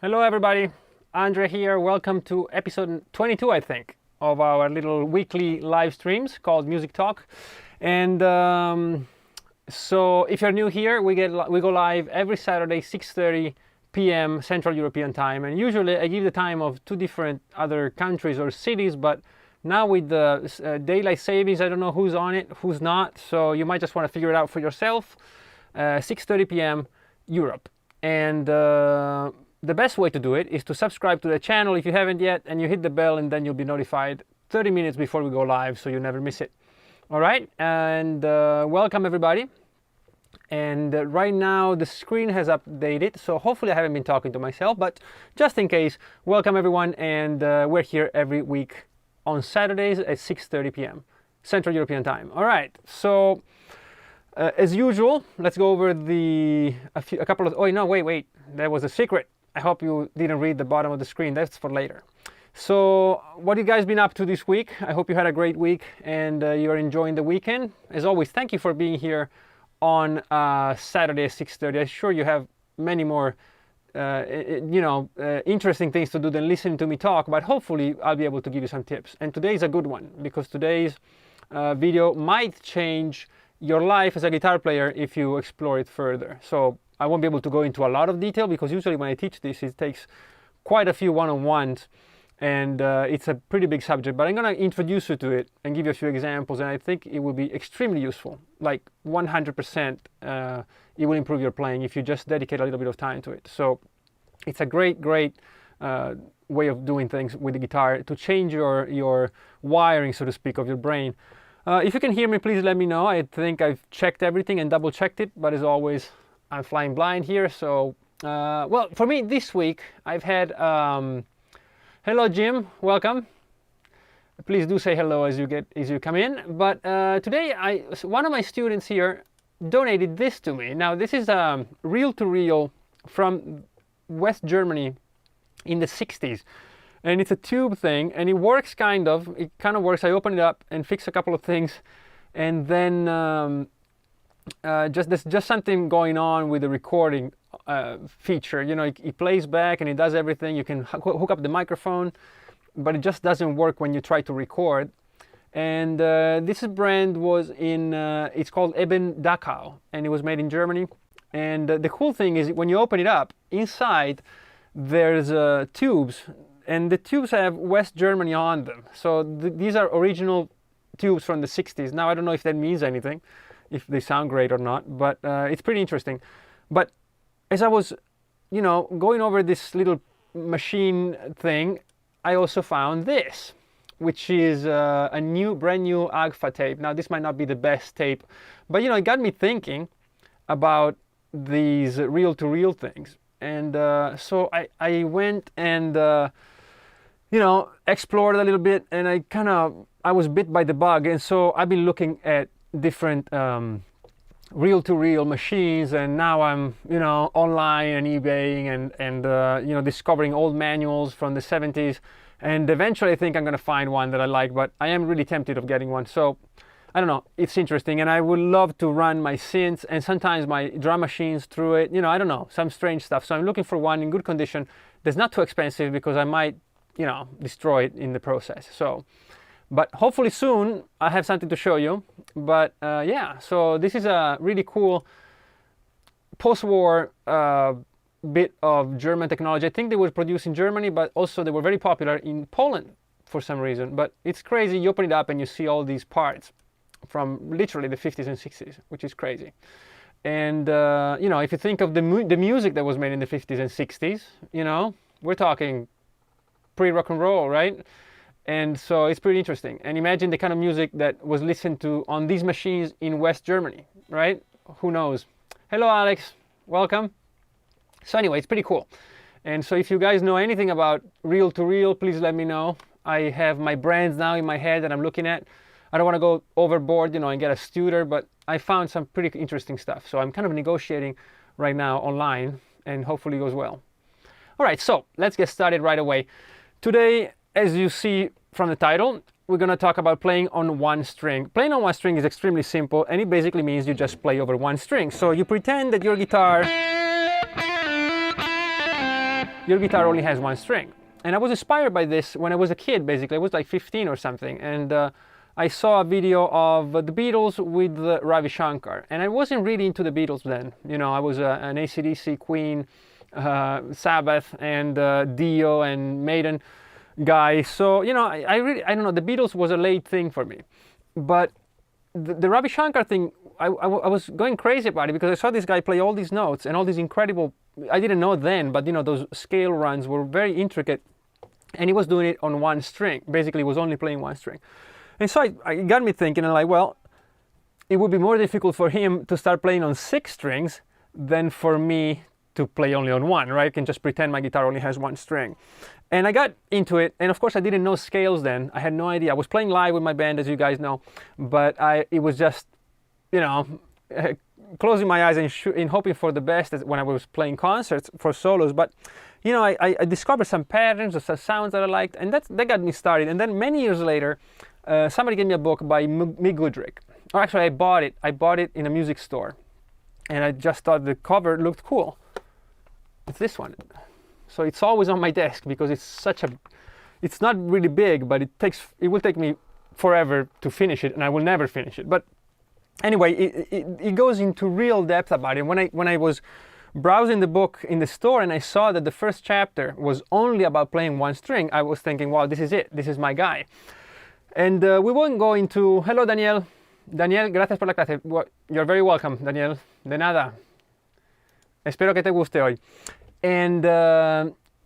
Hello everybody, Andre here. Welcome to episode 22, I think, of our little weekly live streams called Music Talk. And so if you're new here, we go live every Saturday, 6:30 p.m. Central European Time. And usually I give the time of two different other countries or cities, but now with the daylight savings, I don't know who's on it, who's not. So you might just want to figure it out for yourself. 6:30 p.m. Europe. And the best way to do it is to subscribe to the channel if you haven't yet, and you hit the bell, and then you'll be notified 30 minutes before we go live, so you never miss it. All right, and welcome everybody. And right now the screen has updated, so hopefully I haven't been talking to myself, but just in case, welcome everyone. And we're here every week on Saturdays at 6:30 p.m. Central European Time. All right, so as usual, let's go over a couple of. Oh no, wait, that was a secret. I hope you didn't read the bottom of the screen. That's for later. So what have you guys been up to this week? I hope you had a great week and you're enjoying the weekend. As always, thank you for being here on Saturday at 6:30. I'm sure you have many more interesting things to do than listening to me talk, but hopefully I'll be able to give you some tips. And today is a good one because today's video might change your life as a guitar player if you explore it further. So I won't be able to go into a lot of detail because usually when I teach this, it takes quite a few one-on-ones, and it's a pretty big subject, but I'm going to introduce you to it and give you a few examples, and I think it will be extremely useful. Like 100% it will improve your playing if you just dedicate a little bit of time to it. So it's a great way of doing things with the guitar to change your wiring, so to speak, of your brain. If you can hear me, please let me know. I think I've checked everything and double checked it, but as always, I'm flying blind here. So, well, for me this week, I've had, hello Jim, welcome. Please do say hello as you come in. But today, one of my students here donated this to me. Now, this is reel-to-reel from West Germany in the 60s. And it's a tube thing, and it works kind of works. I open it up and fix a couple of things, and then there's just something going on with the recording feature. You know, it plays back and it does everything. You can hook up the microphone, but it just doesn't work when you try to record. And this brand was it's called Eben Dachau, and it was made in Germany. And the cool thing is when you open it up, inside there's tubes. And the tubes have West Germany on them. So these are original tubes from the 60s. Now, I don't know if that means anything, if they sound great or not, but it's pretty interesting. But as I was, going over this little machine thing, I also found this, which is a brand new Agfa tape. Now, this might not be the best tape, but, it got me thinking about these reel-to-reel things. And so I went and explored a little bit, and I was bit by the bug, and so I've been looking at different reel-to-reel machines, and now I'm online and eBaying and discovering old manuals from the 70s, and eventually I think I'm gonna find one that I like, but I am really tempted of getting one. So I don't know, it's interesting, and I would love to run my synths and sometimes my drum machines through it, I don't know, some strange stuff. So I'm looking for one in good condition that's not too expensive because I might destroy it in the process. So, but hopefully soon I have something to show you. But yeah, so this is a really cool post-war bit of German technology. I think they were produced in Germany, but also they were very popular in Poland for some reason. But it's crazy. You open it up and you see all these parts from literally the 50s and 60s, which is crazy. And if you think of the music that was made in the 50s and 60s, we're talking pre-rock and roll, right? And so it's pretty interesting. And imagine the kind of music that was listened to on these machines in West Germany, right? Who knows? Hello, Alex. Welcome. So anyway, it's pretty cool. And so if you guys know anything about reel-to-reel, please let me know. I have my brands now in my head that I'm looking at. I don't want to go overboard, and get a Studer, but I found some pretty interesting stuff. So I'm kind of negotiating right now online, and hopefully it goes well. All right, so let's get started right away. Today, as you see from the title, we're going to talk about playing on one string. Playing on one string is extremely simple, and it basically means you just play over one string. So you pretend that your guitar your guitar only has one string. And I was inspired by this when I was a kid, basically. I was like 15 or something, and I saw a video of the Beatles with Ravi Shankar, and I wasn't really into the Beatles then. You know, I was an AC/DC, Queen, Sabbath, and Dio and Maiden guy. So, you know, I don't know, the Beatles was a late thing for me. But the Ravi Shankar thing, I was going crazy about it because I saw this guy play all these notes and all these incredible, I didn't know then, but you know, those scale runs were very intricate, and he was doing it on one string. Basically, he was only playing one string. And so it got me thinking, and like, well, it would be more difficult for him to start playing on 6 strings than for me to play only on one, right? I can just pretend my guitar only has one string. And I got into it, and of course I didn't know scales then. I had no idea. I was playing live with my band, as you guys know, but it was just, you know, closing my eyes and hoping for the best when I was playing concerts for solos. But, you know, I discovered some patterns or some sounds that I liked, and that got me started. And then many years later, somebody gave me a book by Mick Goodrick. Or actually, I bought it. I bought it in a music store, and I just thought the cover looked cool. It's this one. So it's always on my desk because it's not really big, but it will take me forever to finish it, and I will never finish it. But anyway, it goes into real depth about it. When I was browsing the book in the store and I saw that the first chapter was only about playing one string, I was thinking, wow, this is it. This is my guy. And we won't go into, hello Daniel. Daniel, gracias por la clase. You're very welcome, Daniel. De nada. Espero que te guste hoy. And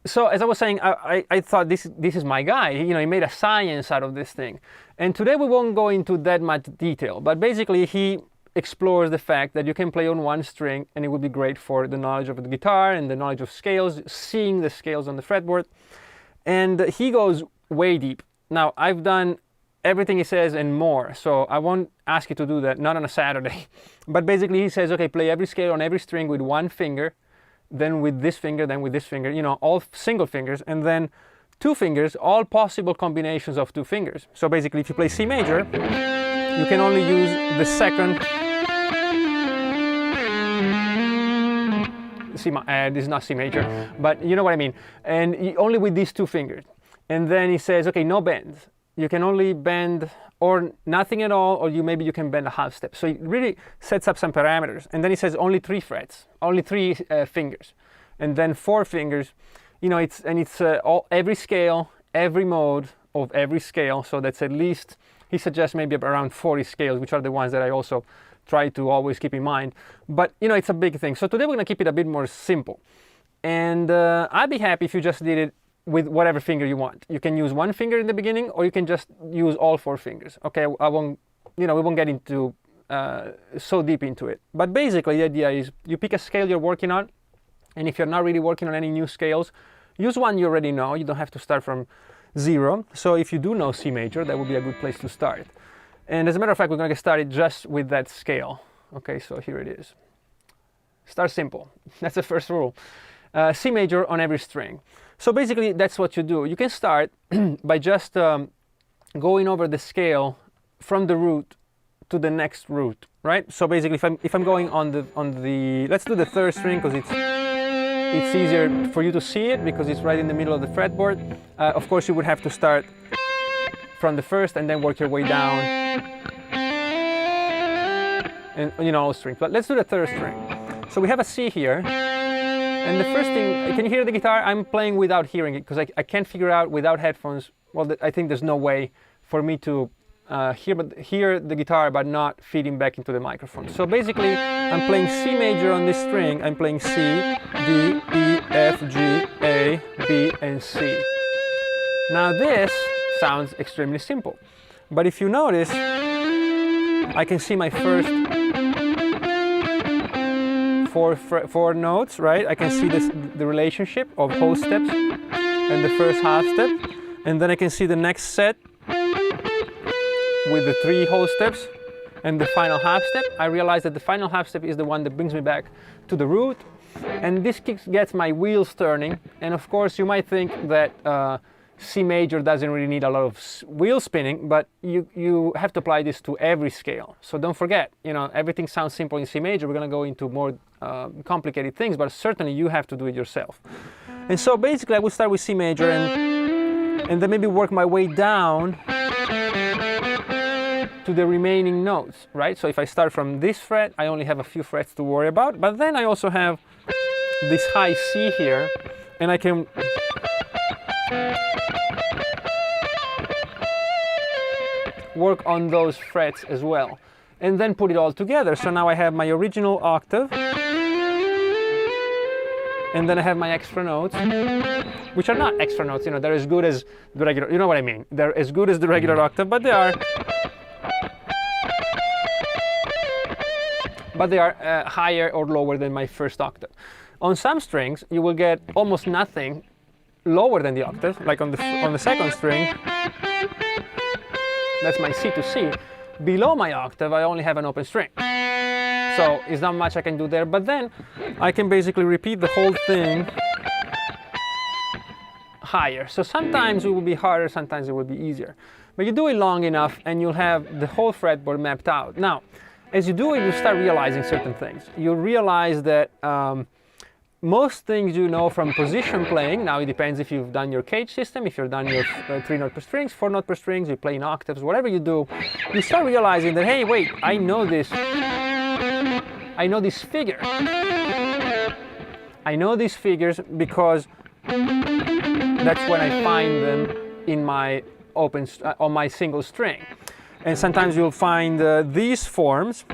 so, as I was saying, I thought this is my guy. You know, he made a science out of this thing. And today we won't go into that much detail, but basically he explores the fact that you can play on one string, and it would be great for the knowledge of the guitar and the knowledge of scales, seeing the scales on the fretboard. And he goes way deep. Now, I've done everything he says and more, so I won't ask you to do that, not on a Saturday. But basically he says, okay, play every scale on every string with one finger, then with this finger, then with this finger, you know, all single fingers, and then 2 fingers, all possible combinations of 2 fingers. So basically, if you play C major, you can only use the second. This is not C major, but you know what I mean. And only with these 2 fingers. And then he says, okay, no bends. You can only bend or nothing at all, or maybe you can bend a half step. So it really sets up some parameters. And then he says only 3 frets, only 3 fingers, and then 4 fingers. You know, it's every scale, every mode of every scale. So that's at least, he suggests maybe around 40 scales, which are the ones that I also try to always keep in mind. But you know, it's a big thing. So today we're gonna keep it a bit more simple. And I'd be happy if you just did it with whatever finger you want. You can use 1 finger in the beginning, or you can just use all 4 fingers. Okay, I won't, you know, we won't get into so deep into it. But basically, the idea is you pick a scale you're working on, and if you're not really working on any new scales, use one you already know. You don't have to start from 0. So if you do know C major, that would be a good place to start. And as a matter of fact, we're going to get started just with that scale. Okay, so here it is. Start simple. That's the first rule. C major on every string. So basically, that's what you do. You can start by just going over the scale from the root to the next root, right? So basically, if I'm going on the let's do the 3rd string because it's easier for you to see it because it's right in the middle of the fretboard. Of course, you would have to start from the 1st and then work your way down, and you know, all strings. But let's do the 3rd string. So we have a C here. And the first thing, can you hear the guitar? I'm playing without hearing it because I can't figure out without headphones. Well, I think there's no way for me to hear the guitar but not feeding back into the microphone. So basically, I'm playing C major on this string. I'm playing C, D, E, F, G, A, B, and C. Now this sounds extremely simple. But if you notice, I can see my first 4 notes, right? I can see the relationship of whole steps and the first half step, and then I can see the next set with the 3 whole steps and the final half step. I realize that the final half step is the one that brings me back to the root, and this gets my wheels turning. And of course, you might think that C major doesn't really need a lot of wheel spinning, but you have to apply this to every scale. So don't forget, you know, everything sounds simple in C major. We're going to go into more complicated things, but certainly you have to do it yourself. And so basically I would start with C major and then maybe work my way down to the remaining notes, right? So if I start from this fret, I only have a few frets to worry about, but then I also have this high C here, and I can work on those frets as well, and then put it all together. So now I have my original octave, and then I have my extra notes, which are not extra notes, you know, they're as good as the regular, you know what I mean? They're as good as the regular octave, but they are higher or lower than my first octave. On some strings, you will get almost nothing lower than the octave, like on the second string. That's my C to C. Below my octave, I only have an open string. So it's not much I can do there, but then I can basically repeat the whole thing higher. So sometimes it will be harder, sometimes it will be easier. But you do it long enough and you'll have the whole fretboard mapped out. Now, as you do it, you start realizing certain things. You realize that most things you know from position playing. Now it depends if you've done your cage system, if you've done your 3-note per strings, 4-note per strings, you play in octaves, whatever you do, you start realizing that, hey, wait, I know this figure. I know these figures because that's when I find them in my on my single string. And sometimes you'll find these forms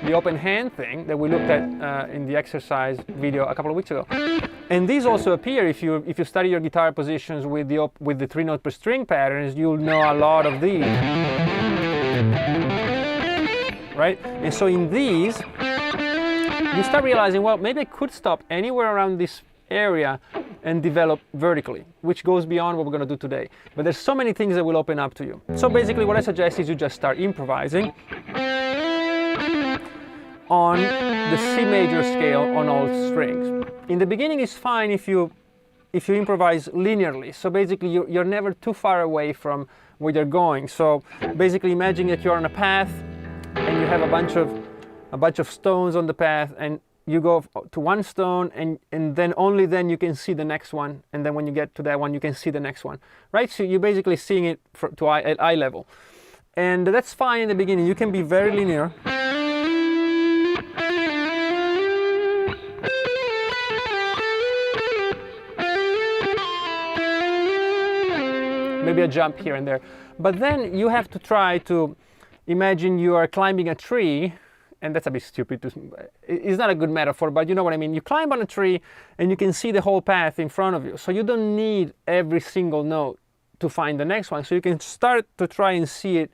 the open hand thing that we looked at in the exercise video a couple of weeks ago. And these also appear if you study your guitar positions with the 3-note per string patterns. You'll know a lot of these, right? And so in these, you start realizing, well, maybe I could stop anywhere around this area and develop vertically, which goes beyond what we're going to do today. But there's so many things that will open up to you. So basically what I suggest is you just start improvising on the C major scale on all strings. In the beginning it's fine if you improvise linearly. So basically you're never too far away from where you're going. So basically imagine that you're on a path and you have a bunch of stones on the path, and you go to one stone and then only then you can see the next one, and then when you get to that one you can see the next one, right? So you're basically seeing it at eye level, and that's fine in the beginning. You can be very linear. Maybe a jump here and there, but then you have to try to imagine you are climbing a tree. And that's a bit stupid. It's not a good metaphor, but you know what I mean. You climb on a tree and you can see the whole path in front of you. So you don't need every single note to find the next one. So you can start to try and see it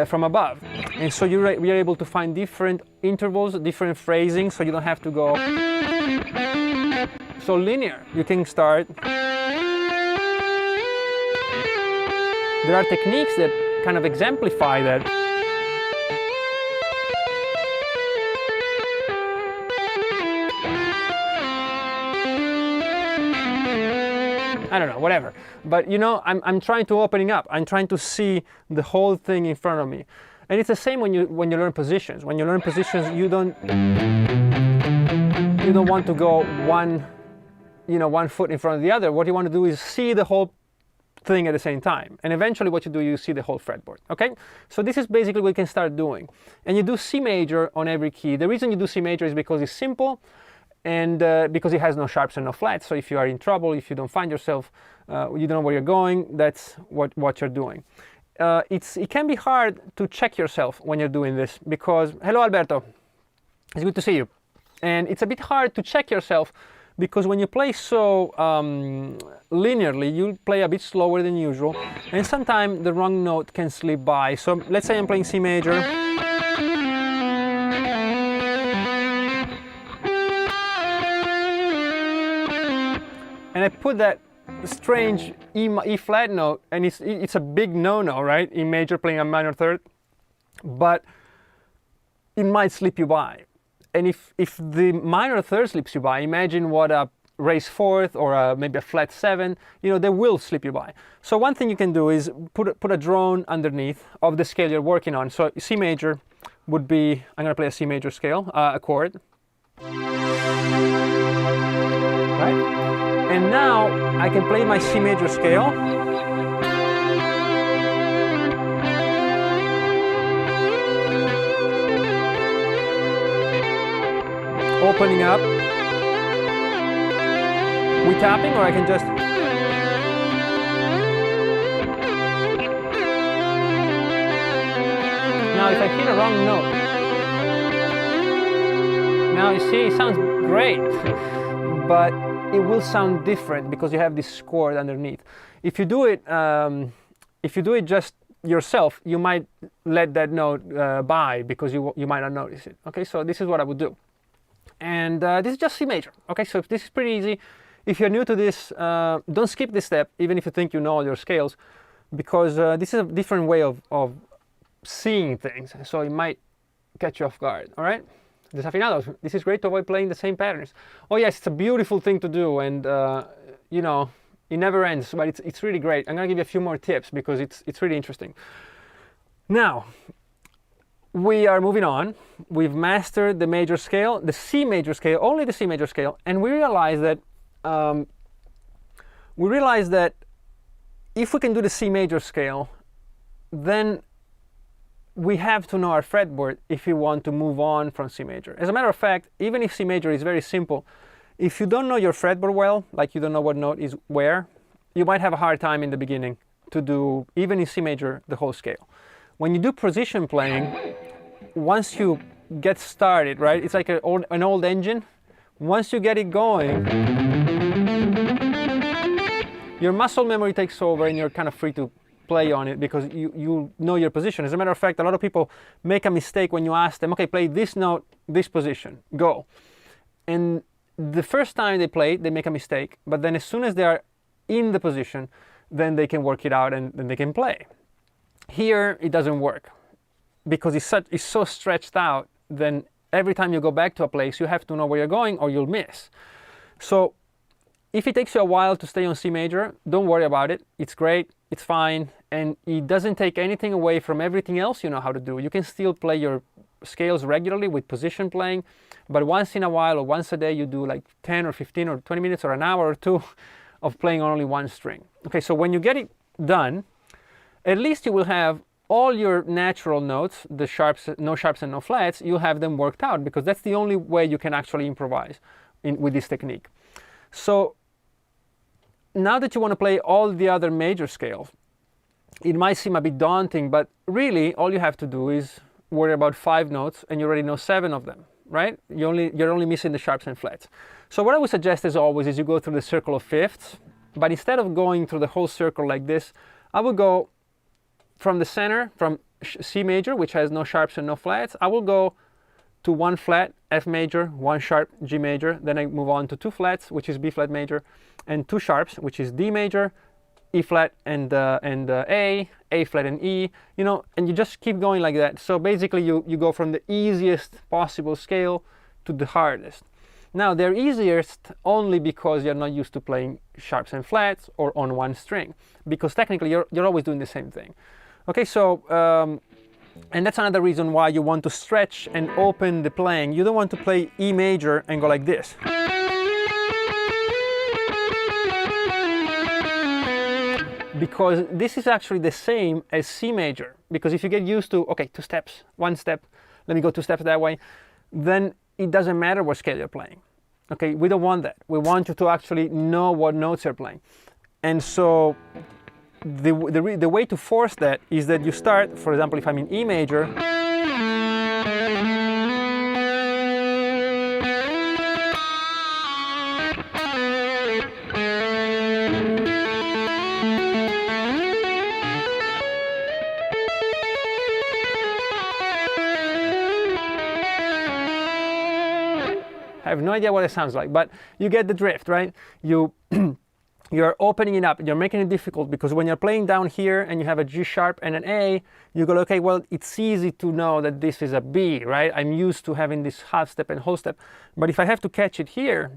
from above. And so you're able to find different intervals, different phrasing, so you don't have to go so linear. You can start. There are techniques that kind of exemplify that. I don't know, whatever. But you know, I'm trying to opening up. I'm trying to see the whole thing in front of me. And it's the same when you learn positions. When you learn positions, you don't want to go one foot in front of the other. What you want to do is see the whole thing at the same time. And eventually what you do, you see the whole fretboard. Okay? So this is basically what you can start doing. And you do C major on every key. The reason you do C major is because it's simple, and because it has no sharps and no flats. So if you are in trouble, if you don't find yourself, you don't know where you're going, that's what you're doing. It can be hard to check yourself when you're doing this, because, hello Alberto, it's good to see you. And it's a bit hard to check yourself because when you play so linearly, you play a bit slower than usual, and sometimes the wrong note can slip by. So let's say I'm playing C major. And I put that strange E flat note, and it's a big no-no, right? E major playing a minor third, but it might slip you by. And if the minor third slips you by, imagine what a raised fourth or maybe a flat 7, they will slip you by. So one thing you can do is put a drone underneath of the scale you're working on. So C major, would be, I'm going to play a C major scale, a chord. Right? And now I can play my C major scale. Opening up with tapping, or I can just now if I hit a wrong note, now you see it sounds great, but it will sound different because you have this chord underneath. If you do it just yourself, you might let that note by because you might not notice it. Okay, so this is what I would do. And this is just C major. Okay, so this is pretty easy. If you're new to this, don't skip this step, even if you think you know all your scales, because this is a different way of seeing things, so it might catch you off guard. All right, desafinados. This is great to avoid playing the same patterns. Oh yes, it's a beautiful thing to do, and you know, it never ends, but it's really great. I'm gonna give you a few more tips because it's really interesting. Now, we are moving on. We've mastered the major scale, the C major scale, only the C major scale, and we realize that if we can do the C major scale, then we have to know our fretboard if we want to move on from C major. As a matter of fact, even if C major is very simple, if you don't know your fretboard well, like you don't know what note is where, you might have a hard time in the beginning to do, even in C major, the whole scale. When you do position playing, once you get started, right, it's like an old engine. Once you get it going, your muscle memory takes over and you're kind of free to play on it because you know your position. As a matter of fact, a lot of people make a mistake when you ask them, okay, play this note, this position, go. And the first time they play, they make a mistake, but then as soon as they are in the position, then they can work it out and then they can play. Here, it doesn't work because it's so stretched out, then every time you go back to a place, you have to know where you're going or you'll miss. So if it takes you a while to stay on C major, don't worry about it. It's great, it's fine, and it doesn't take anything away from everything else you know how to do. You can still play your scales regularly with position playing, but once in a while or once a day you do like 10 or 15 or 20 minutes or an hour or two of playing on only one string. Okay, so when you get it done, at least you will have all your natural notes, the sharps, no sharps and no flats, you have them worked out because that's the only way you can actually improvise with this technique. So now that you want to play all the other major scales, it might seem a bit daunting, but really all you have to do is worry about 5 notes and you already know 7 of them, right? You're only missing the sharps and flats. So what I would suggest as always is you go through the circle of fifths, but instead of going through the whole circle like this, I would go from the center, from C major, which has no sharps and no flats, I will go to 1 flat, F major, 1 sharp, G major, then I move on to 2 flats, which is B flat major, and 2 sharps, which is D major, E flat and A flat and E, you know, and you just keep going like that. So basically you go from the easiest possible scale to the hardest. Now they're easiest only because you're not used to playing sharps and flats or on one string, because technically you're always doing the same thing. Okay, so and that's another reason why you want to stretch and open the playing. You don't want to play E major and go like this. Because this is actually the same as C major. Because if you get used to, okay, 2 steps, 1 step, let me go 2 steps that way, then it doesn't matter what scale you're playing. Okay, we don't want that. We want you to actually know what notes you're playing. And so the way to force that is that you start, for example, if I'm in E major, I have no idea what it sounds like, but you get the drift, right? You're opening it up, you're making it difficult, because when you're playing down here and you have a G sharp and an A, you go, okay, well, it's easy to know that this is a B, right? I'm used to having this half step and whole step. But if I have to catch it here,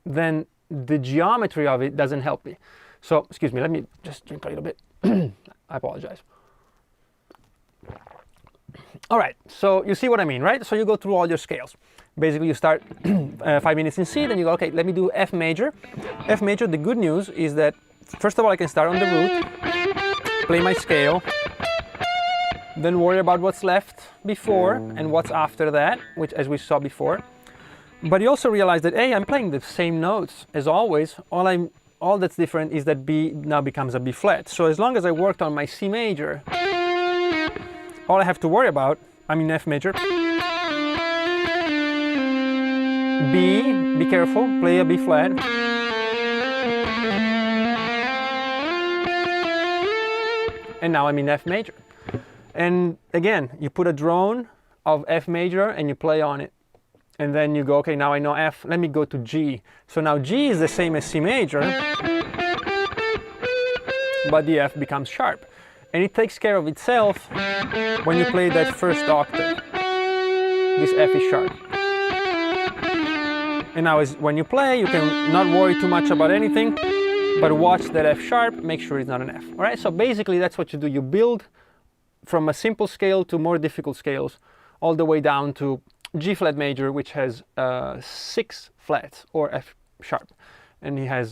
then the geometry of it doesn't help me. So, excuse me, let me just drink a little bit. I apologize. All right, so you see what I mean, right? So you go through all your scales. Basically, you start 5 minutes in C, then you go, okay, let me do F major. F major, the good news is that, first of all, I can start on the root, play my scale, then worry about what's left before and what's after that, which, as we saw before. But you also realize that, hey, I'm playing the same notes as always. All that's different is that B now becomes a B flat. So as long as I worked on my C major, all I have to worry about, I'm in F major. B, be careful, play a B flat. And now I'm in F major. And again, you put a drone of F major and you play on it. And then you go, okay, now I know F, let me go to G. So now G is the same as C major, but the F becomes sharp. And it takes care of itself when you play that first octave. This F is sharp. And now when you play, you can not worry too much about anything, but watch that F sharp, make sure it's not an F. All right, so basically that's what you do. You build from a simple scale to more difficult scales, all the way down to G flat major, which has 6 flats, or F sharp, and he has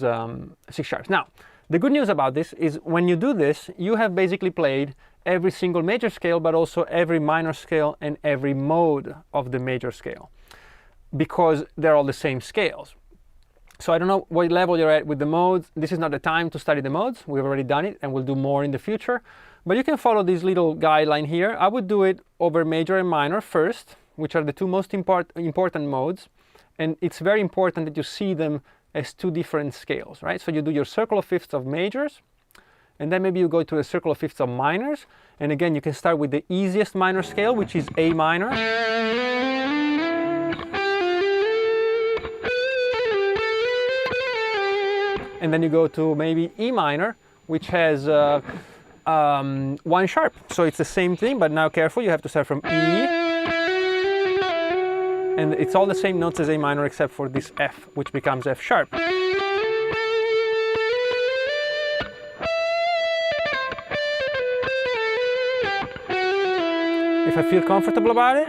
6 sharps. Now, the good news about this is when you do this, you have basically played every single major scale, but also every minor scale and every mode of the major scale, because they're all the same scales. So I don't know what level you're at with the modes. This is not the time to study the modes. We've already done it, and we'll do more in the future. But you can follow this little guideline here. I would do it over major and minor first, which are the two most important modes. And it's very important that you see them as two different scales, right? So you do your circle of fifths of majors, and then maybe you go to a circle of fifths of minors. And again, you can start with the easiest minor scale, which is A minor. And then you go to maybe E minor, which has 1 sharp. So it's the same thing, but now careful, you have to start from E. And it's all the same notes as A minor except for this F, which becomes F sharp. If I feel comfortable about it,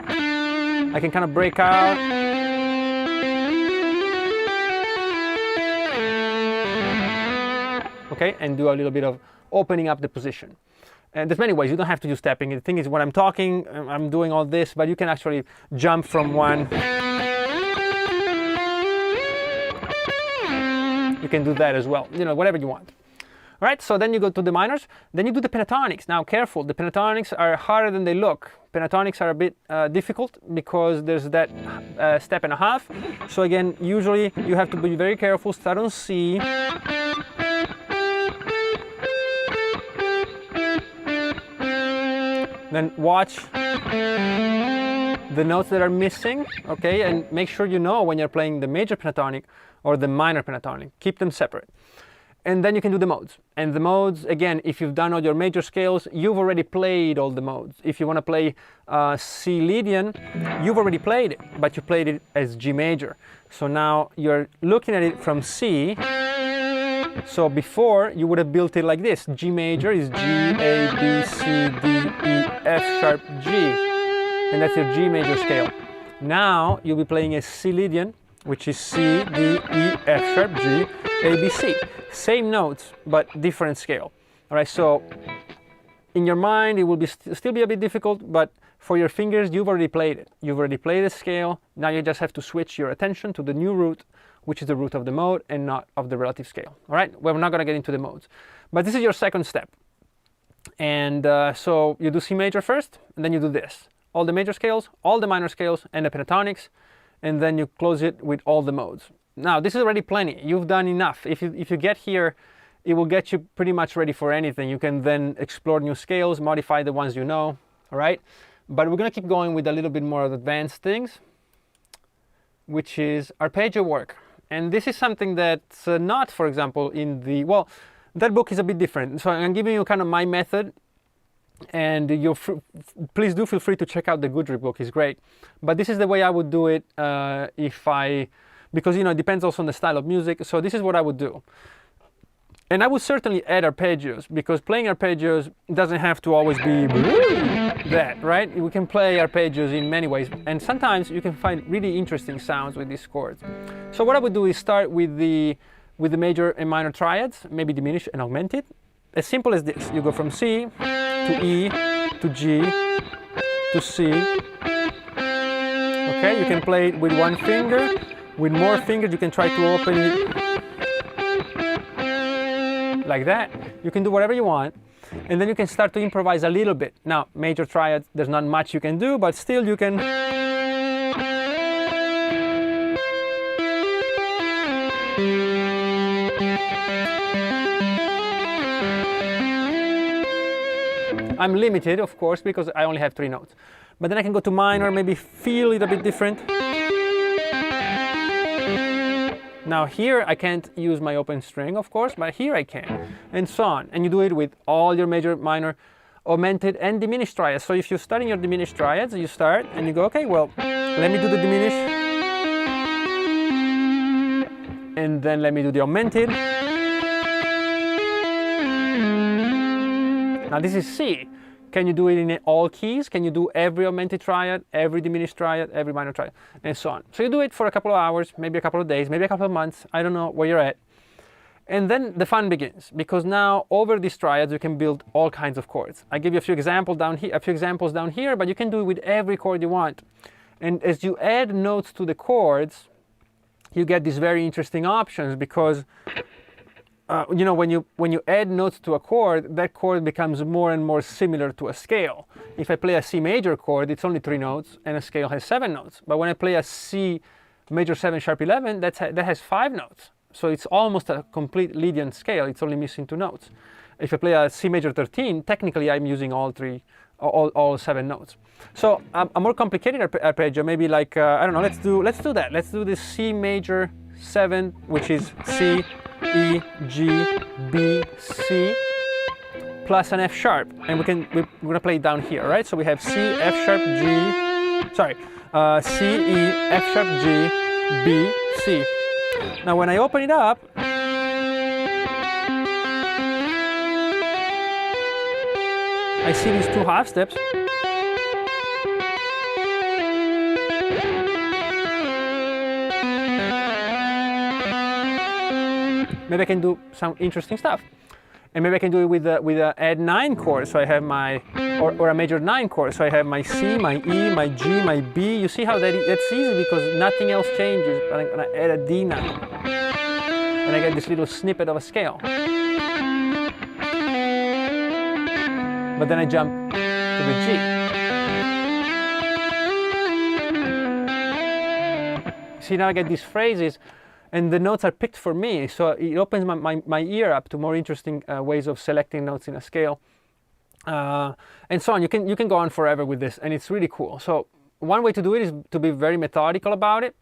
I can kind of break out. Okay, and do a little bit of opening up the position. And there's many ways. You don't have to use tapping. The thing is, when I'm talking, I'm doing all this, but you can actually jump from one. You can do that as well. You know, whatever you want. All right, so then you go to the minors. Then you do the pentatonics. Now, careful. The pentatonics are harder than they look. Pentatonics are a bit difficult because there's that step and a half. So again, usually you have to be very careful. Start on C. Then watch the notes that are missing, okay, and make sure you know when you're playing the major pentatonic or the minor pentatonic. Keep them separate. And then you can do the modes. And the modes, again, if you've done all your major scales, you've already played all the modes. If you want to play C Lydian, you've already played it, but you played it as G major. So now you're looking at it from C. So before, you would have built it like this. G major is G, A, B, C, D, E, F sharp, G. And that's your G major scale. Now, you'll be playing a C Lydian, which is C, D, E, F sharp, G, A, B, C. Same notes, but different scale. All right, so in your mind, it will be still be a bit difficult, but for your fingers, you've already played it. You've already played the scale. Now you just have to switch your attention to the new root, which is the root of the mode and not of the relative scale. All right, well, we're not going to get into the modes, but this is your second step. And so you do C major first, and then you do this. All the major scales, all the minor scales, and the pentatonics, and then you close it with all the modes. Now, this is already plenty. You've done enough. If you get here, it will get you pretty much ready for anything. You can then explore new scales, modify the ones you know, all right? But we're going to keep going with a little bit more advanced things, which is arpeggio work. And this is something that's not, for example, in the, well, that book is a bit different. So I'm giving you kind of my method, and please do feel free to check out the Goodrich book. It's great. But this is the way I would do it because, you know, it depends also on the style of music. So this is what I would do. And I would certainly add arpeggios, because playing arpeggios doesn't have to always be that, right? We can play arpeggios in many ways, and sometimes you can find really interesting sounds with these chords. So what I would do is start with the major and minor triads, maybe diminish and augment it. As simple as this. You go from C to E to G to C. Okay, you can play it with one finger. With more fingers, you can try to open it like that. You can do whatever you want, and then you can start to improvise a little bit. Now, major triads, there's not much you can do, but still you can. I'm limited, of course, because I only have 3 notes. But then I can go to minor, maybe feel it a bit different. Now here I can't use my open string, of course, but here I can, and so on. And you do it with all your major, minor, augmented, and diminished triads. So if you're studying your diminished triads, you start and you go, okay, well, let me do the diminished, and then let me do the augmented. Now this is C. Can you do it in all keys? Can you do every augmented triad, every diminished triad, every minor triad, and so on? So you do it for a couple of hours, maybe a couple of days, maybe a couple of months, I don't know where you're at. And then the fun begins, because now over these triads you can build all kinds of chords. I give you a few examples down here, but you can do it with every chord you want. And as you add notes to the chords, you get these very interesting options, because you know, when you add notes to a chord, that chord becomes more and more similar to a scale. If I play a C major chord, it's only 3 notes, and a scale has 7 notes. But when I play a C major 7 sharp 11, that has 5 notes. So it's almost a complete Lydian scale. It's only missing 2 notes. If I play a C major 13, technically I'm using all 7 notes. So a more complicated arpeggio, maybe like I don't know. Let's do that. Let's do this C major 7, which is C, E, G, B, C, plus an F sharp, and we're gonna play it down here, right? So we have C, F sharp, G, sorry, C, E, F sharp, G, B, C. Now when I open it up, I see these 2 half steps. Maybe I can do some interesting stuff, and maybe I can do it with a add 9 chord. So I have my or a major 9 chord. So I have my C, my E, my G, my B. You see how that's easy, because nothing else changes. But I'm gonna add a D now, and I get this little snippet of a scale. But then I jump to the G. See, now I get these phrases, and the notes are picked for me, so it opens my ear up to more interesting ways of selecting notes in a scale, and so on. You can go on forever with this, and it's really cool. So one way to do it is to be very methodical about it,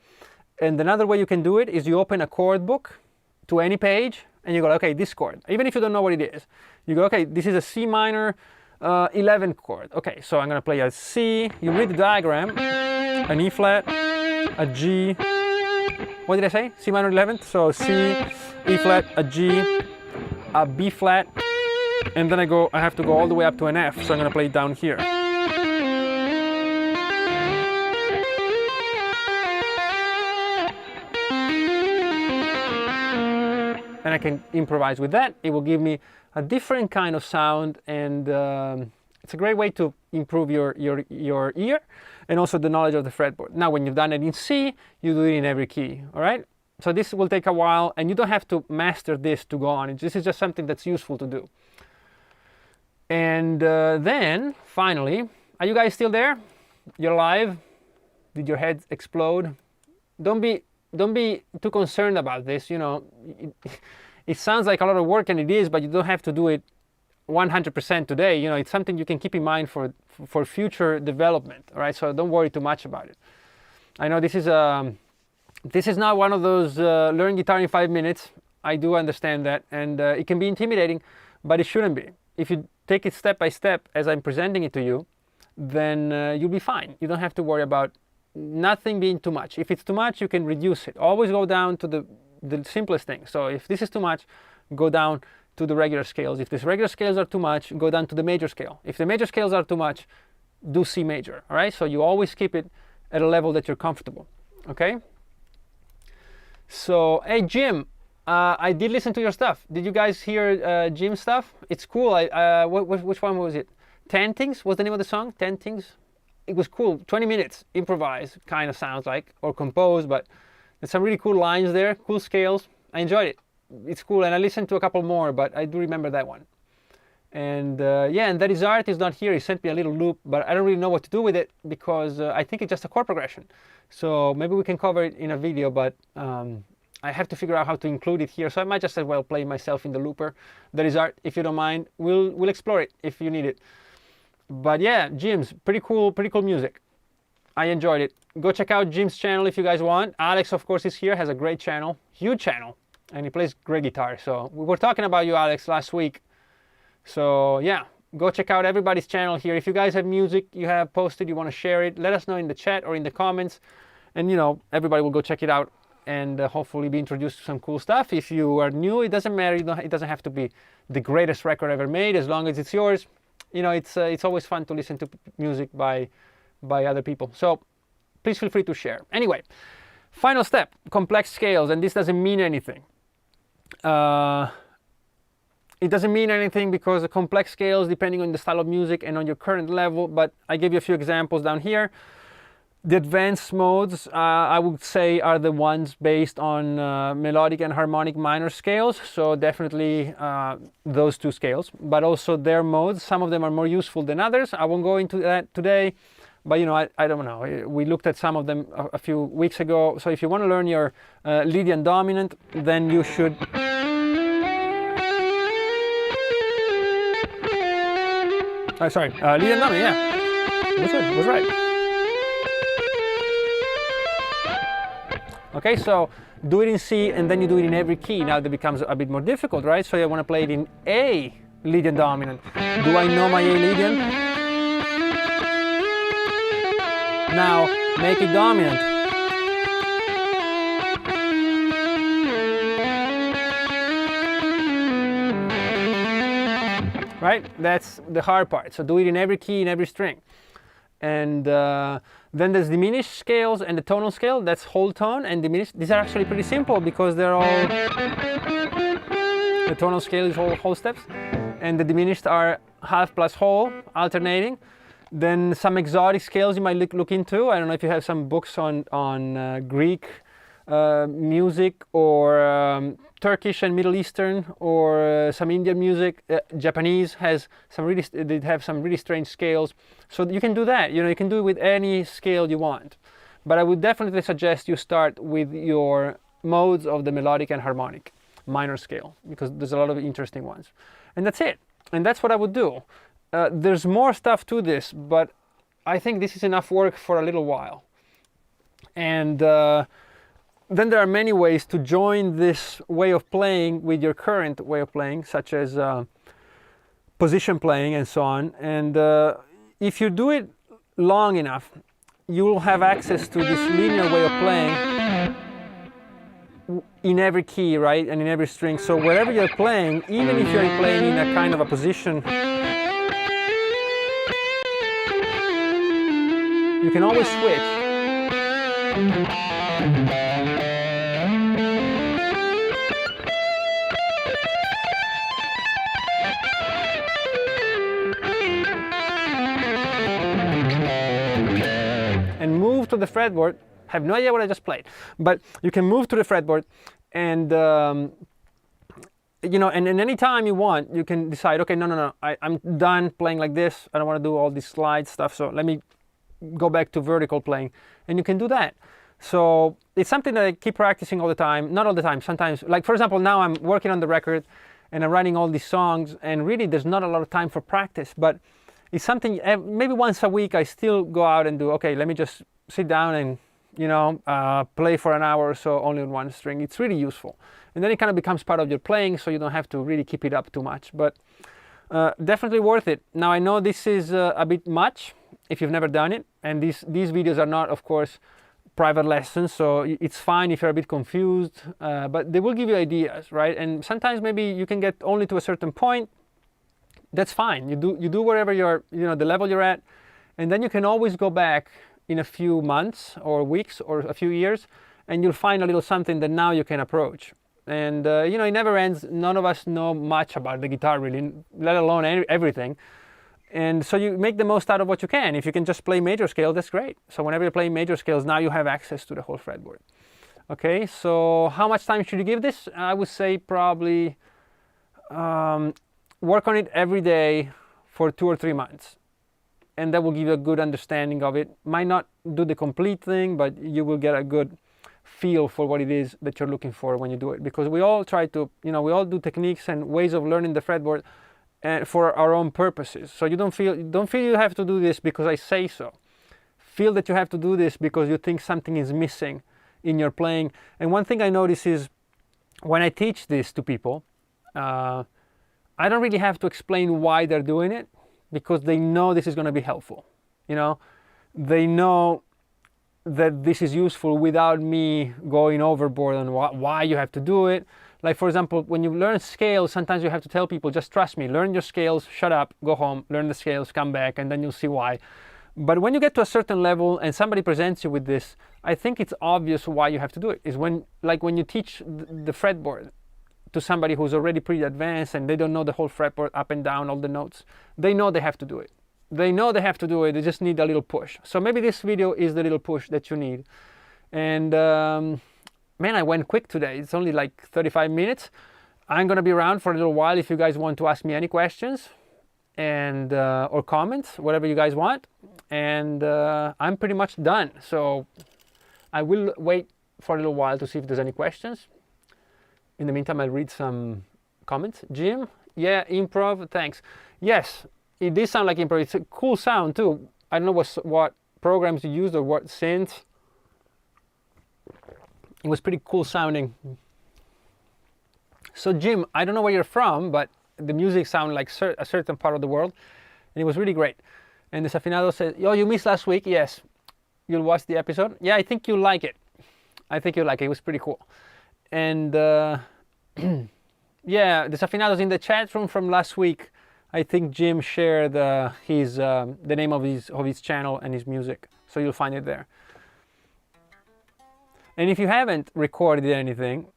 and another way you can do it is you open a chord book to any page, and you go, okay, this chord, even if you don't know what it is, you go, okay, this is a C minor 11 chord. Okay, so I'm gonna play a C. You read the diagram, an E flat, a G. What did I say? C minor 11th. So C, E flat, a G, a B flat, and then I have to go all the way up to an F. So I'm going to play it down here. And I can improvise with that. It will give me a different kind of sound, and it's a great way to improve your ear and also the knowledge of the fretboard. Now, when you've done it in C, you do it in every key, all right? So this will take a while, and you don't have to master this to go on. This is just something that's useful to do. And then, finally, are you guys still there? You're alive? Did your heads explode? Don't be too concerned about this. You know, it sounds like a lot of work, and it is, but you don't have to do it 100% today. You know, it's something you can keep in mind for future development. All right, so don't worry too much about it. I know this is not one of those learn guitar in 5 minutes. I do understand that, and it can be intimidating, but it shouldn't be. If you take it step by step as I'm presenting it to you, then you'll be fine. You don't have to worry about nothing being too much. If it's too much, you can reduce it. Always go down to the simplest thing. So if this is too much, go down to the regular scales. If the regular scales are too much, go down to the major scale. If the major scales are too much, do C major, all right? So you always keep it at a level that you're comfortable, okay? So, hey, Jim, I did listen to your stuff. Did you guys hear Jim's stuff? It's cool. Which one was it? 10 Things was the name of the song? 10 Things? It was cool. 20 minutes, improvised, kind of sounds like, or composed, but there's some really cool lines there, cool scales. I enjoyed it. It's cool, and I listened to a couple more, but I do remember that one. And yeah, and that is art is not here. He sent me a little loop, but I don't really know what to do with it because I think it's just a chord progression. So maybe we can cover it in a video, but I have to figure out how to include it here. So I might just as well play myself in the looper. That is art. If you don't mind, we'll explore it if you need it. But yeah, Jim's pretty cool music. I enjoyed it. Go check out Jim's channel if you guys want. Alex, of course, is here. Has a great channel, huge channel, and he plays great guitar. So we were talking about you, Alex, last week. So yeah, go check out everybody's channel here. If you guys have music you have posted, you want to share it, let us know in the chat or in the comments, and you know, everybody will go check it out and hopefully be introduced to some cool stuff. If you are new, it doesn't matter. It doesn't have to be the greatest record ever made, as long as it's yours. You know, it's always fun to listen to music by other people. So please feel free to share. Anyway, final step: complex scales, and this doesn't mean anything. It doesn't mean anything because the complex scales, depending on the style of music and on your current level, but I gave you a few examples down here. The advanced modes, I would say, are the ones based on melodic and harmonic minor scales, so definitely those two scales, but also their modes. Some of them are more useful than others. I won't go into that today, but you know, I don't know. We looked at some of them a few weeks ago, so if you want to learn your Lydian dominant, then you should... sorry, Lydian dominant, yeah. Was good, was right. Okay, so do it in C and then you do it in every key. Now that becomes a bit more difficult, right? So I want to play it in A Lydian dominant. Do I know my A Lydian? Now make it dominant. Right? That's the hard part. So do it in every key, in every string. And then there's diminished scales and the tonal scale. That's whole tone and diminished. These are actually pretty simple because they're all... The tonal scale is all whole steps. And the diminished are half plus whole, alternating. Then some exotic scales you might look into. I don't know if you have some books on Greek music or Turkish and Middle Eastern or some Indian music. Japanese has some they have some really strange scales. So you can do that. You know, you can do it with any scale you want. But I would definitely suggest you start with your modes of the melodic and harmonic minor scale, because there's a lot of interesting ones. And that's it. And that's what I would do. There's more stuff to this, but I think this is enough work for a little while. And then there are many ways to join this way of playing with your current way of playing, such as position playing and so on. And if you do it long enough, you will have access to this linear way of playing in every key, right? And in every string. So wherever you're playing, even if you're playing in a kind of a position, you can always switch. And move to the fretboard. I have no idea what I just played, but you can move to the fretboard and you know, and any time you want, you can decide, okay, no, I'm done playing like this. I don't want to do all this slide stuff, so let me go back to vertical playing, and you can do that. So it's something that I keep practicing all the time. Not all the time, sometimes. Like for example, now I'm working on the record and I'm writing all these songs, and really there's not a lot of time for practice, but it's something, maybe once a week I still go out and do, okay, let me just sit down and, you know, play for an hour or so only on one string. It's really useful. And then it kind of becomes part of your playing, so you don't have to really keep it up too much, but definitely worth it. Now I know this is a bit much if you've never done it, and these videos are not, of course, private lessons, so it's fine if you're a bit confused, but they will give you ideas, right? And sometimes maybe you can get only to a certain point. That's fine. You do wherever you're, the level you're at, and then you can always go back in a few months or weeks or a few years, and you'll find a little something that now you can approach. And it never ends. None of us know much about the guitar really, let alone everything. And so you make the most out of what you can. If you can just play major scale, that's great. So whenever you're playing major scales, now you have access to the whole fretboard. Okay, so how much time should you give this? I would say probably work on it every day for 2 or 3 months. And that will give you a good understanding of it. Might not do the complete thing, but you will get a good feel for what it is that you're looking for when you do it. Because we all try to, we all do techniques and ways of learning the fretboard for our own purposes. So you don't feel you have to do this because I say so. Feel that you have to do this because you think something is missing in your playing. And one thing I notice is when I teach this to people, I don't really have to explain why they're doing it, because they know this is going to be helpful. They know that this is useful without me going overboard on why you have to do it. Like, for example, when you learn scales, sometimes you have to tell people, just trust me, learn your scales, shut up, go home, learn the scales, come back, and then you'll see why. But when you get to a certain level and somebody presents you with this, I think it's obvious why you have to do it. Is when you teach the fretboard to somebody who's already pretty advanced and they don't know the whole fretboard up and down, all the notes, they know they have to do it. They know they have to do it, they just need a little push. So maybe this video is the little push that you need. And man, I went quick today. It's only like 35 minutes. I'm gonna be around for a little while if you guys want to ask me any questions and or comments, whatever you guys want. And I'm pretty much done. So I will wait for a little while to see if there's any questions. In the meantime, I'll read some comments. Jim, yeah, improv, thanks. Yes, it did sound like improv. It's a cool sound too. I don't know what programs you used or what synth. It was pretty cool sounding. So Jim, I don't know where you're from, but the music sounded like a certain part of the world, and it was really great. And Desafinado says, "Yo, you missed last week." Yes, you'll watch the episode. Yeah, I think you'll like it. I think you'll like it. It was pretty cool. And yeah, Desafinado's in the chat room from last week. I think Jim shared the name of his channel and his music, so you'll find it there. And if you haven't recorded anything,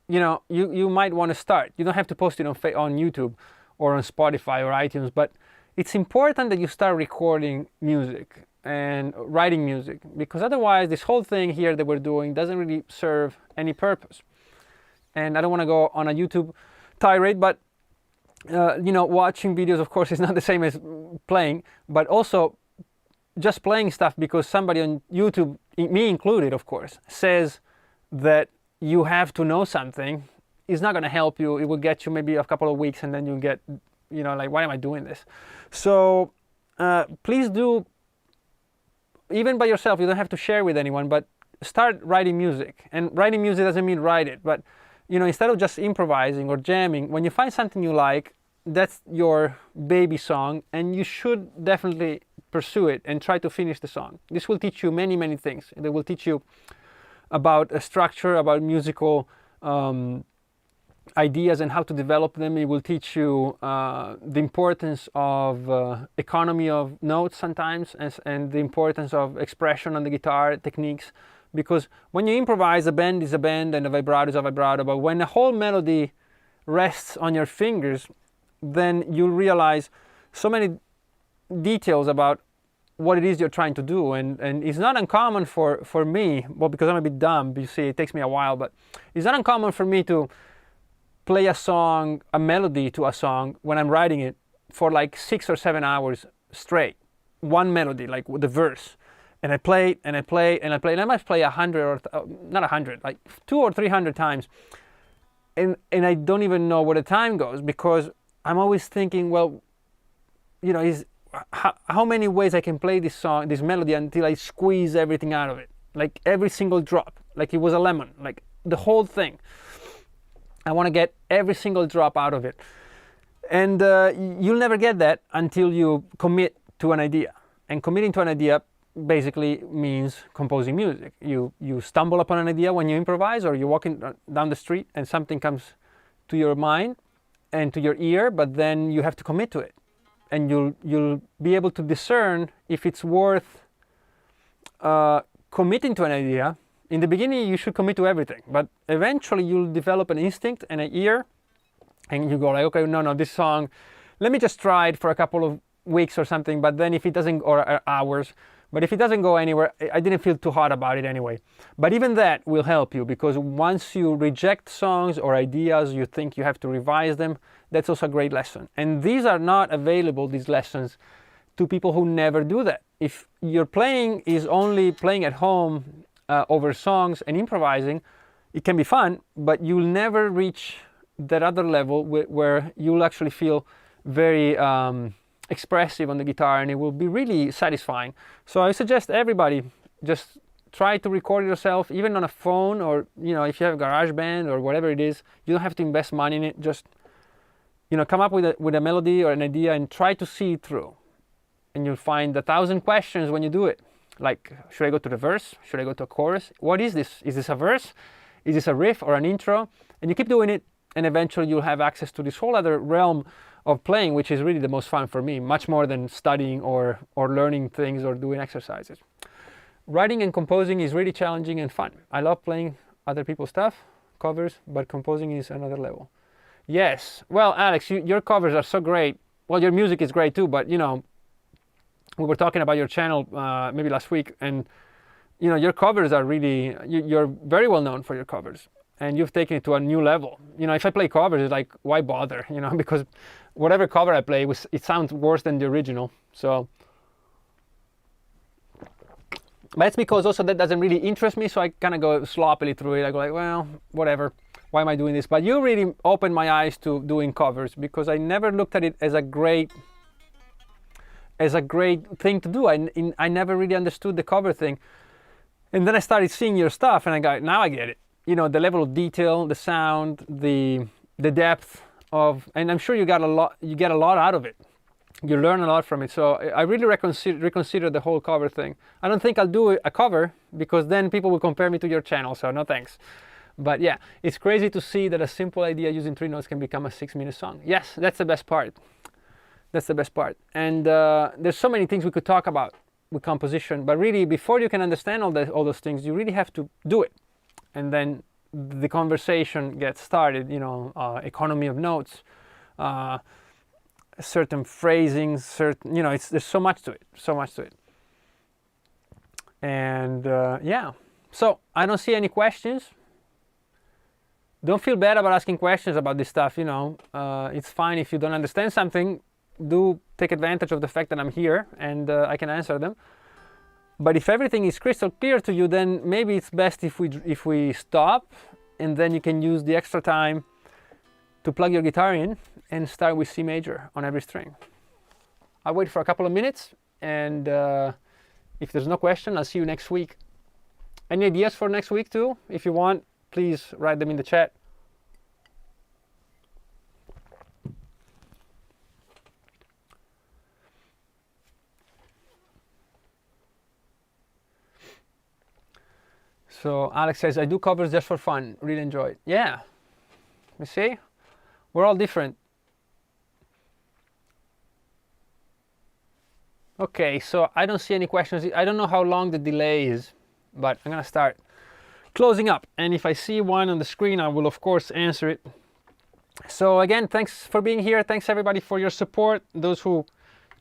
you might want to start. You don't have to post it on YouTube or on Spotify or iTunes, but it's important that you start recording music and writing music, because otherwise this whole thing here that we're doing doesn't really serve any purpose. And I don't want to go on a YouTube tirade, but watching videos, of course, is not the same as playing, but also just playing stuff because somebody on YouTube, me included, of course, says that you have to know something is not going to help you. It will get you maybe a couple of weeks, and then you'll get, like, why am I doing this? So please do, even by yourself, you don't have to share with anyone, but start writing music. And writing music doesn't mean write it, but instead of just improvising or jamming, when you find something you like, that's your baby song, and you should definitely pursue it and try to finish the song. This will teach you many, many things. They will teach you about a structure, about musical ideas and how to develop them. It will teach you the importance of economy of notes sometimes, and the importance of expression on the guitar, techniques. Because when you improvise, a bend is a bend and a vibrato is a vibrato, but when a whole melody rests on your fingers, then you'll realize so many details about what it is you're trying to do. And it's not uncommon for me, well, because I'm a bit dumb, you see, it takes me a while, but it's not uncommon for me to play a song, a melody to a song when I'm writing it for like 6 or 7 hours straight. One melody, like the verse. And I play and I play and I play, and I might play 100 or not 100, like 200 or 300 times, and I don't even know where the time goes, because I'm always thinking, well, how many ways I can play this song, this melody, until I squeeze everything out of it, like every single drop, like it was a lemon, like the whole thing. I want to get every single drop out of it, and you'll never get that until you commit to an idea. And committing to an idea basically means composing music. You stumble upon an idea when you improvise, or you're walking down the street and something comes to your mind and to your ear, but then you have to commit to it, and you'll be able to discern if it's worth committing to an idea. In the beginning, you should commit to everything, but eventually you'll develop an instinct and an ear, and you go like, okay, no, this song, let me just try it for a couple of weeks or something, but then if it doesn't, or hours, but if it doesn't go anywhere, I didn't feel too hot about it anyway. But even that will help you, because once you reject songs or ideas, you think you have to revise them, that's also a great lesson. And these are not available, these lessons, to people who never do that. If your playing is only playing at home over songs and improvising, it can be fun, but you'll never reach that other level where you'll actually feel very expressive on the guitar, and it will be really satisfying. So I suggest everybody just try to record yourself, even on a phone, or if you have GarageBand or whatever it is. You don't have to invest money in it. Just come up with a melody or an idea and try to see it through, and you'll find 1,000 questions when you do it. Like, should I go to the verse? Should I go to a chorus? What is this? Is this a verse? Is this a riff or an intro? And you keep doing it, and eventually you'll have access to this whole other realm of playing, which is really the most fun for me, much more than studying or learning things or doing exercises. Writing and composing is really challenging and fun. I love playing other people's stuff, covers, but composing is another level. Yes, well, Alex, your covers are so great. Well, your music is great too, but we were talking about your channel maybe last week, and your covers are really, you're very well known for your covers, and you've taken it to a new level. If I play covers, it's like, why bother? Because whatever cover I play, it sounds worse than the original. So, but it's because also that doesn't really interest me, so I kind of go sloppily through it. I go like, well, whatever. Why am I doing this? But you really opened my eyes to doing covers, because I never looked at it as a great thing to do. I never really understood the cover thing, and then I started seeing your stuff, and I got, now I get it. The level of detail, the sound, the depth of, and I'm sure you get a lot out of it. You learn a lot from it. So I really reconsider the whole cover thing. I don't think I'll do a cover, because then people will compare me to your channel, so no thanks. But yeah, it's crazy to see that a simple idea using 3 notes can become a 6-minute song. Yes, that's the best part. That's the best part. And there's so many things we could talk about with composition, but really, before you can understand all those things, you really have to do it. And then the conversation gets started, economy of notes, certain phrasing, there's so much to it, And yeah, so I don't see any questions. Don't feel bad about asking questions about this stuff, it's fine if you don't understand something. Do take advantage of the fact that I'm here and I can answer them. But if everything is crystal clear to you, then maybe it's best if we stop, and then you can use the extra time to plug your guitar in and start with C major on every string. I'll wait for a couple of minutes, and if there's no question, I'll see you next week. Any ideas for next week too? If you want, please write them in the chat. So Alex says, I do covers just for fun, really enjoy it. Yeah, you see, we're all different. Okay, so I don't see any questions. I don't know how long the delay is, but I'm gonna start closing up. And if I see one on the screen, I will of course answer it. So again, thanks for being here. Thanks everybody for your support. Those who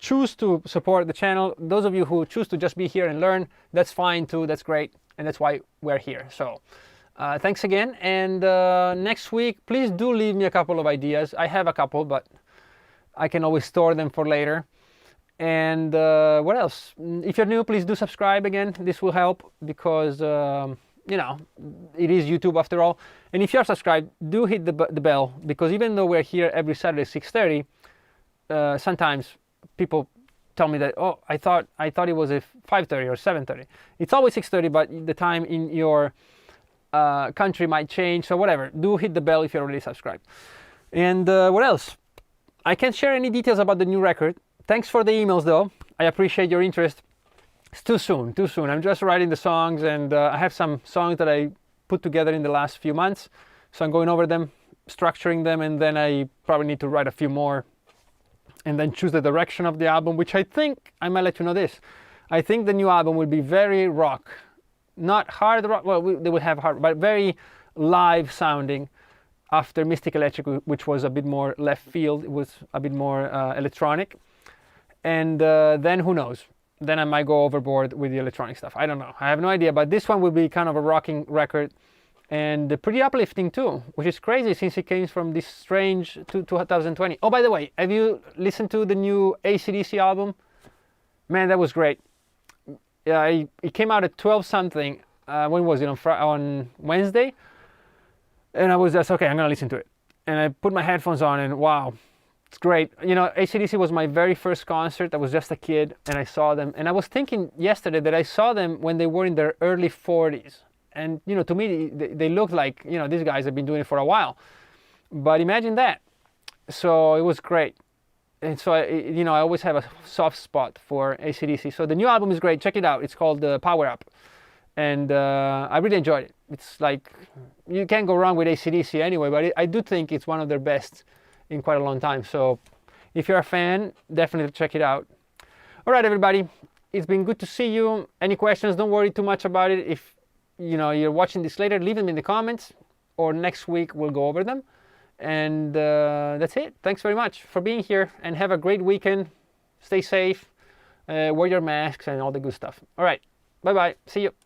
choose to support the channel, those of you who choose to just be here and learn, that's fine too, that's great. And that's why we're here. So thanks again. And next week, please do leave me a couple of ideas. I have a couple, but I can always store them for later. And what else? If you're new, please do subscribe again. This will help, because it is YouTube after all. And if you're subscribed, do hit the bell, because even though we're here every Saturday 6:30, sometimes people tell me that, oh, I thought it was at 5:30 or 7:30. It's always 6:30, but the time in your country might change. So whatever, do hit the bell if you're already subscribed. And what else? I can't share any details about the new record. Thanks for the emails though. I appreciate your interest. It's too soon, too soon. I'm just writing the songs, and I have some songs that I put together in the last few months. So I'm going over them, structuring them, and then I probably need to write a few more and then choose the direction of the album, which I think, I might let you know this, I think the new album will be very rock, not hard rock, well, they will have hard, but very live sounding after Mystic Electric, which was a bit more left field. It was a bit more electronic. And then who knows? Then I might go overboard with the electronic stuff. I don't know. I have no idea, but this one will be kind of a rocking record and pretty uplifting too, which is crazy since it came from this strange 2020. Oh, by the way, have you listened to the new AC/DC album? Man, that was great. Yeah, it came out at 12 something. When was it? On Wednesday? And I was just, okay, I'm going to listen to it. And I put my headphones on and wow. It's great. You know, AC/DC was my very first concert. I was just a kid and I saw them. And I was thinking yesterday that I saw them when they were in their early 40s. And, you know, to me, they looked like, you know, these guys have been doing it for a while. But imagine that. So it was great. And so, I always have a soft spot for AC/DC. So the new album is great. Check it out. It's called Power Up. And I really enjoyed it. It's like, you can't go wrong with AC/DC anyway, but I do think it's one of their best in quite a long time. So if you're a fan, definitely check it out. All right, everybody, it's been good to see you. Any questions, don't worry too much about it. If you're watching this later, leave them in the comments, or next week we'll go over them. And that's it. Thanks very much for being here, and have a great weekend. Stay safe, wear your masks and all the good stuff. All right, bye bye, see you.